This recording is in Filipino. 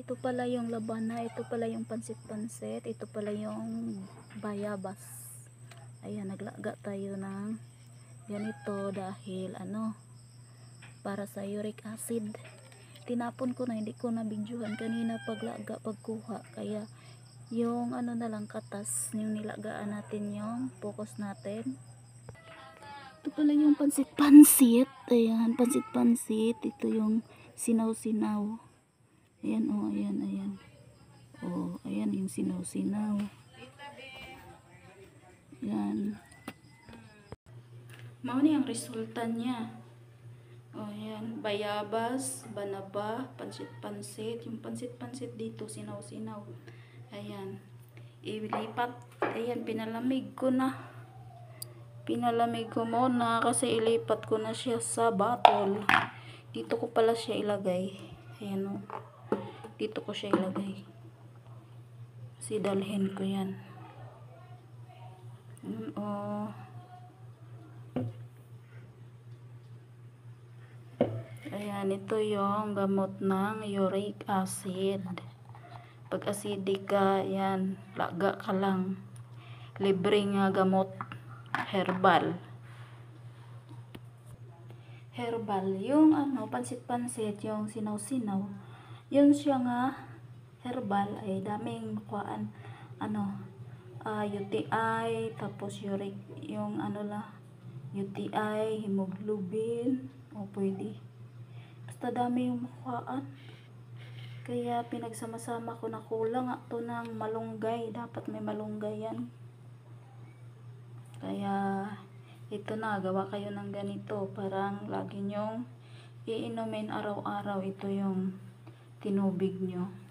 ito pala yung labana, ito pala yung pansit-pansit, ito pala yung bayabas. Ayan, naglaga tayo ng ganito dahil para sa uric acid. Tinapon ko na, hindi ko na bidyuhan kanina paglaga, pagkuha. Kaya yung na lang katas, yung nilagaan natin, yung focus natin. Ito pala yung pansit-pansit. Ayan, pansit-pansit. Ito yung sinaw-sinaw. Ayan, oh, ayan, ayan. Oh, ayan yung sinaw-sinaw. Ayan. Mao ni ang resulta niya. Oh, ayan. Bayabas, banaba, pansit-pansit. Yung pansit-pansit dito, sinaw-sinaw. Ayan. Ilipat. Ayan, pinalamig ko na. Pinalamig ko muna kasi ilipat ko na siya sa bottle. Dito ko pala siya ilagay. Ayan, oh. Dito ko siya ilagay. Kasi dalhin ko yan. Oh. Ayan, ito yung gamot ng uric acid. Pag acidic ka, yan, laga ka lang. Libre nga gamot. Herbal. Herbal. Yung pansit-pansit, yung sinaw-sinaw. Yun siya nga herbal ay daming makuhaan UTI, tapos uric, yung UTI, hemoglobin, o pwede basta dami yung makuhaan. Kaya pinagsama-sama ko na kulang to ng malunggay, dapat may malunggay yan. Kaya ito na, gawa kayo ng ganito, parang lagi nyong iinumin araw-araw. Ito yung tinubig nyo.